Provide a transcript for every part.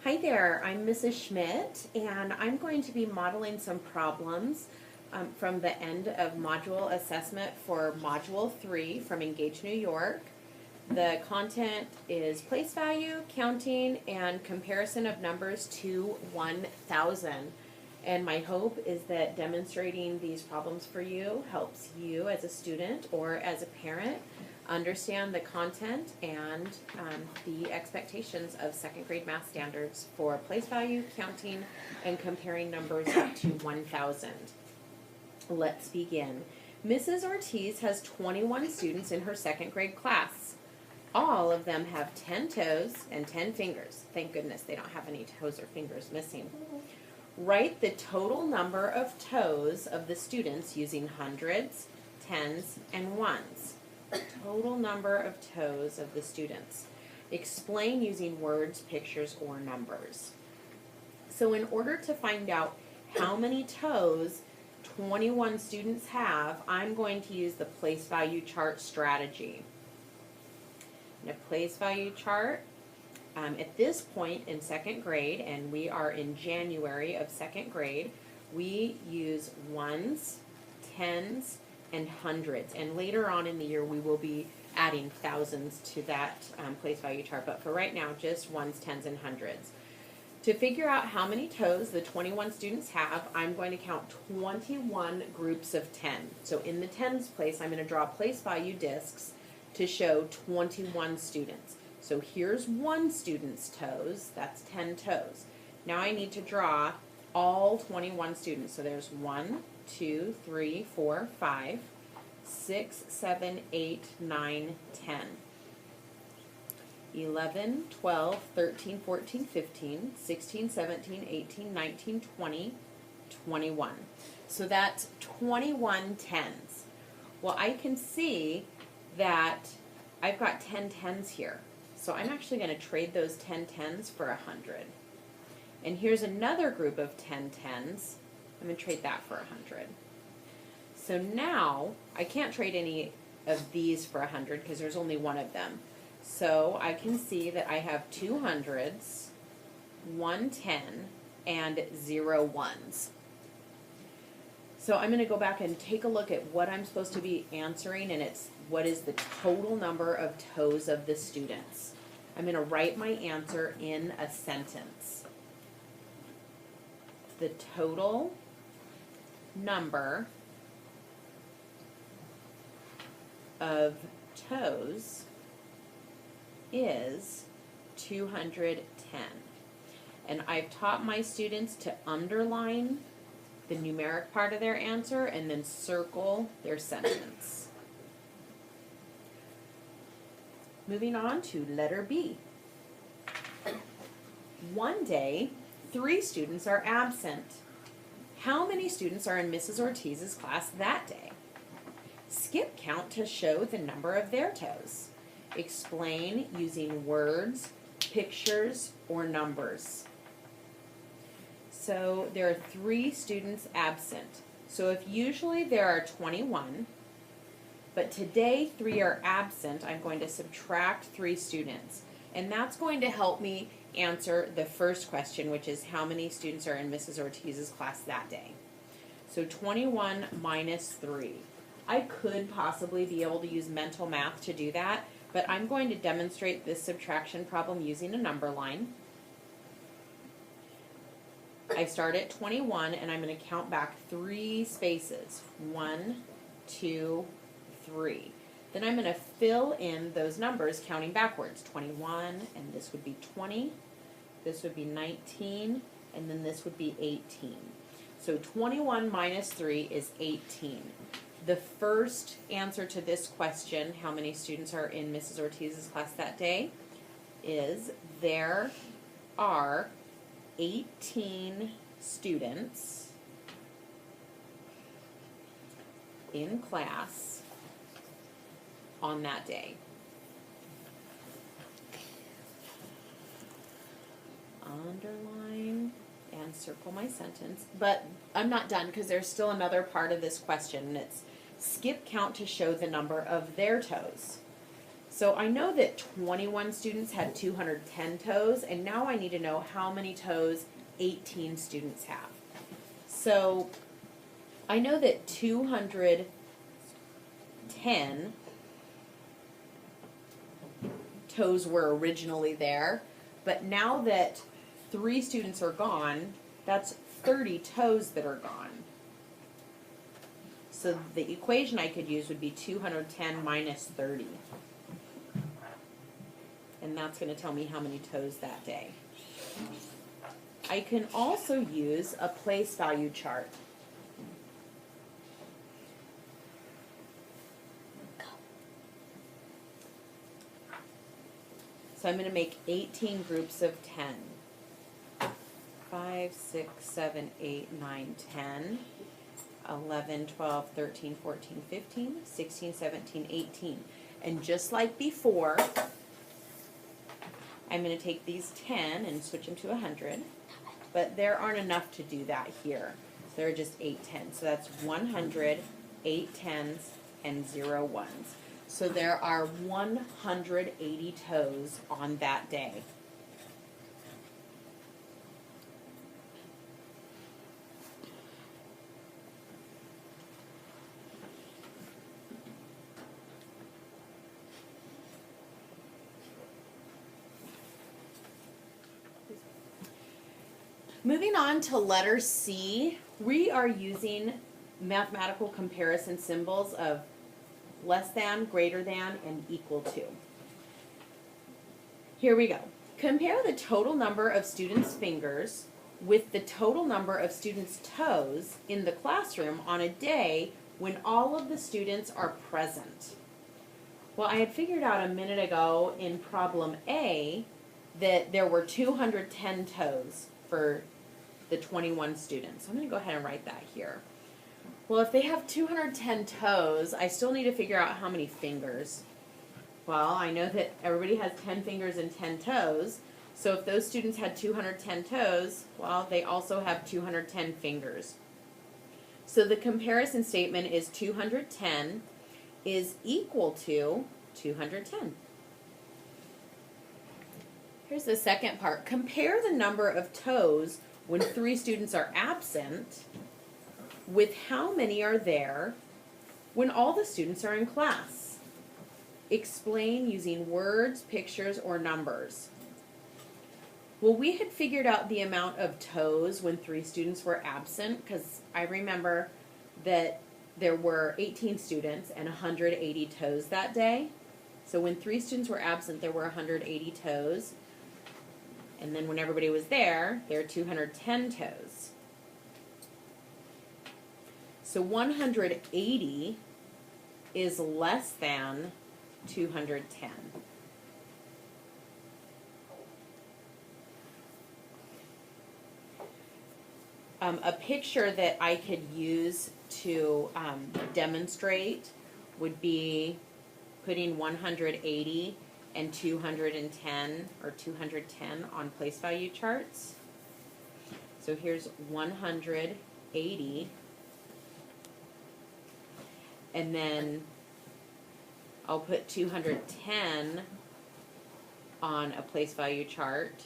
Hi there, I'm Mrs. Schmidt, and I'm going to be modeling some problems from the end of module assessment for Module 3 from Engage New York. The content is place value, counting, and comparison of numbers to 1,000. And my hope is that demonstrating these problems for you helps you as a student or as a parent understand the content and the expectations of second grade math standards for place value, counting, and comparing numbers up to 1,000. Let's begin. Mrs. Ortiz has 21 students in her second grade class. All of them have 10 toes and 10 fingers. Thank goodness they don't have any toes or fingers missing. Write the total number of toes of the students using hundreds, tens, and ones. Total number of toes of the students. Explain using words, pictures, or numbers. So in order to find out how many toes 21 students have, I'm going to use the place value chart strategy. In a place value chart, at this point in second grade, and we are in January of second grade, we use ones, tens, and hundreds, and later on in the year we will be adding thousands to that place value chart, but for right now just ones, tens, and hundreds. To figure out how many toes the 21 students have, I'm going to count 21 groups of 10. So in the tens place, I'm going to draw place value discs to show 21 students. So here's one student's toes, that's 10 toes. Now I need to draw all 21 students. So there's 1, 2, 3, 4, 5, 6, 7, 8, 9, 10. 11, 12, 13, 14, 15, 16, 17, 18, 19, 20, 21. So that's 21 tens. Well, I can see that I've got 10 tens here. So I'm actually going to trade those 10 tens for 100. And here's another group of 10 tens. I'm going to trade that for 100. So now I can't trade any of these for 100 because there's only one of them. So I can see that I have 2 hundreds, 1 10, and 0 ones. So I'm going to go back and take a look at what I'm supposed to be answering, and it's what is the total number of toes of the students. I'm going to write my answer in a sentence. The total number of toes is 210. And I've taught my students to underline the numeric part of their answer and then circle their sentence. Moving on to letter B. One day, 3 students are absent. How many students are in Mrs. Ortiz's class that day? Skip count to show the number of their toes. Explain using words, pictures, or numbers. So there are 3 students absent. So if usually there are 21, but today 3 are absent, I'm going to subtract 3 students. And that's going to help me answer the first question, which is how many students are in Mrs. Ortiz's class that day. So 21 minus 3. I could possibly be able to use mental math to do that, but I'm going to demonstrate this subtraction problem using a number line. I start at 21 and I'm going to count back 3 spaces. 1, 2, 3. Then I'm going to fill in those numbers counting backwards. 21, and this would be 20, this would be 19, and then this would be 18. So 21 minus 3 is 18. The first answer to this question, how many students are in Mrs. Ortiz's class that day, is there are 18 students in class on that day. Underline and circle my sentence, but I'm not done because there's still another part of this question, and it's skip count to show the number of their toes. So I know that 21 students had 210 toes, and now I need to know how many toes 18 students have. So I know that 210 toes were originally there, but now that 3 students are gone, that's 30 toes that are gone. So the equation I could use would be 210 minus 30. And that's going to tell me how many toes that day. I can also use a place value chart. So I'm going to make 18 groups of 10. 5, 6, 7, 8, 9, 10, 11, 12, 13, 14, 15, 16, 17, 18. And just like before, I'm going to take these 10 and switch them to 100. But there aren't enough to do that here. There are just 8 tens. So that's 100, 8 tens, and 0 ones. So there are 180 toes on that day. Moving on to letter C, we are using mathematical comparison symbols of less than, greater than, and equal to. Here we go. Compare the total number of students' fingers with the total number of students' toes in the classroom on a day when all of the students are present. Well, I had figured out a minute ago in problem A that there were 210 toes for the 21 students. So I'm going to go ahead and write that here. Well, if they have 210 toes, I still need to figure out how many fingers. Well, I know that everybody has 10 fingers and 10 toes. So if those students had 210 toes, well, they also have 210 fingers. So the comparison statement is 210 is equal to 210. Here's the second part. Compare the number of toes when 3 students are absent with how many are there when all the students are in class. Explain using words, pictures, or numbers. Well, we had figured out the amount of toes when 3 students were absent, because I remember that there were 18 students and 180 toes that day. So when 3 students were absent, there were 180 toes. And then when everybody was there, there were 210 toes. So 180 is less than 210. A picture that I could use to demonstrate would be putting 180 and 210 or 210 on place value charts. So here's 180, and then I'll put 210 on a place value chart,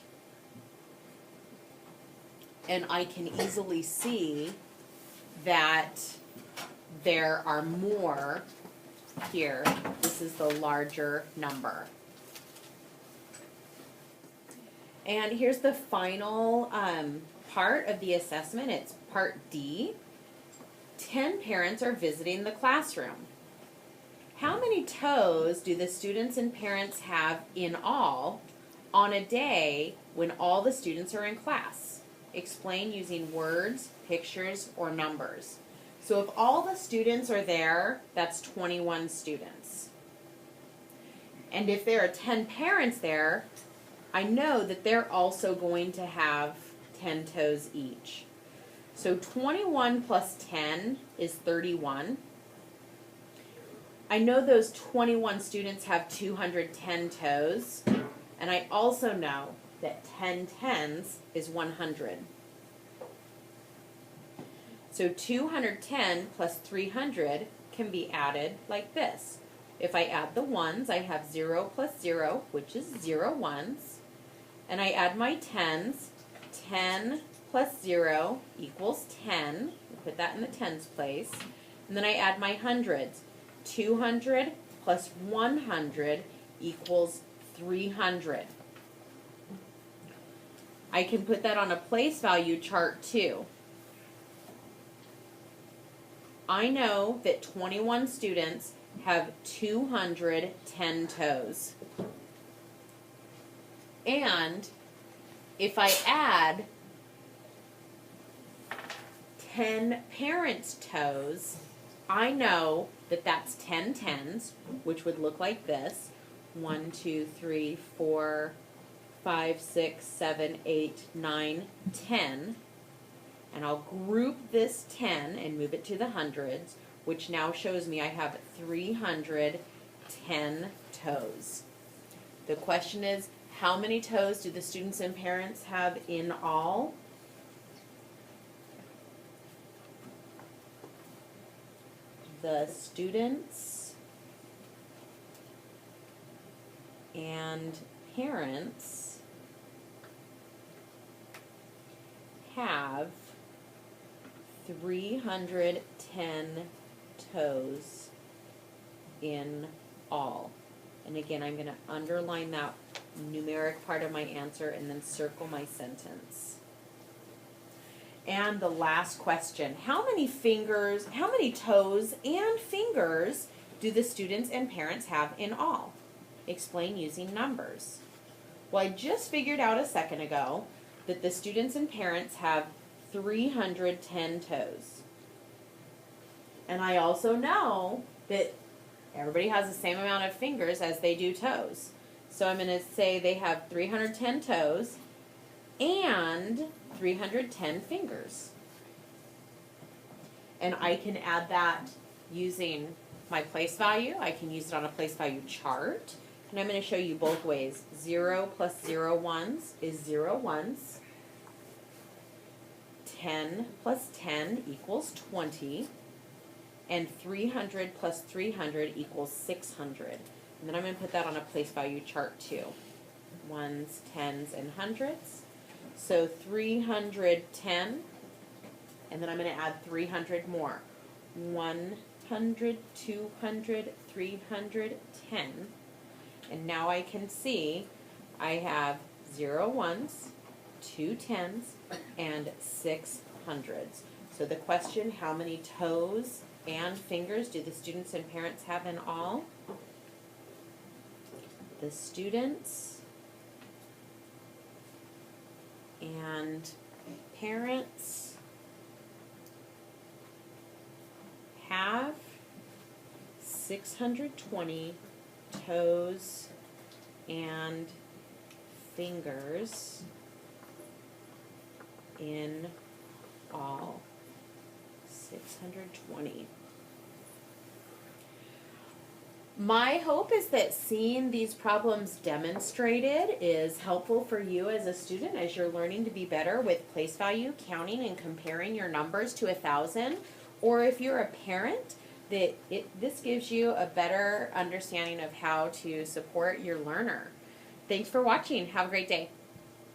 and I can easily see that there are more here. This is the larger number. And here's the final part of the assessment. It's part D. 10 parents are visiting the classroom. How many toes do the students and parents have in all on a day when all the students are in class? Explain using words, pictures, or numbers. So if all the students are there, that's 21 students. And if there are 10 parents there, I know that they're also going to have 10 toes each. So 21 plus 10 is 31. I know those 21 students have 210 toes, and I also know that 10 tens is 100. So 210 plus 300 can be added like this. If I add the ones, I have 0 plus 0, which is 0 ones. And I add my tens. 10 plus 0 equals 10. Put that in the tens place. And then I add my hundreds. 200 plus 100 equals 300. I can put that on a place value chart too. I know that 21 students have 210 toes. And if I add 10 parents' toes, I know that that's 10 tens, which would look like this. 1, 2, 3, 4, 5, 6, 7, 8, 9, 10. And I'll group this 10 and move it to the hundreds, which now shows me I have 310 toes. The question is, how many toes do the students and parents have in all? The students and parents have 310 toes in all. And again, I'm going to underline that numeric part of my answer and then circle my sentence. And the last question, how many toes and fingers do the students and parents have in all? Explain using numbers. Well, I just figured out a second ago that the students and parents have 310 toes. And I also know that everybody has the same amount of fingers as they do toes. So I'm going to say they have 310 toes and 310 fingers. And I can add that using my place value. I can use it on a place value chart. And I'm going to show you both ways. 0 plus 0 ones is 0 ones. 10 plus 10 equals 20. And 300 plus 300 equals 600. And then I'm going to put that on a place value chart too. Ones, tens, and hundreds. So 310, and then I'm going to add 300 more. 100, 200, 310. And now I can see I have 0 ones, 2 tens, and 6 hundreds. So the question, how many toes and fingers do the students and parents have in all? The students and parents have 620 toes and fingers in all. 620. My hope is that seeing these problems demonstrated is helpful for you as a student as you're learning to be better with place value, counting, and comparing your numbers to 1,000. Or if you're a parent, that this gives you a better understanding of how to support your learner. Thanks for watching. Have a great day.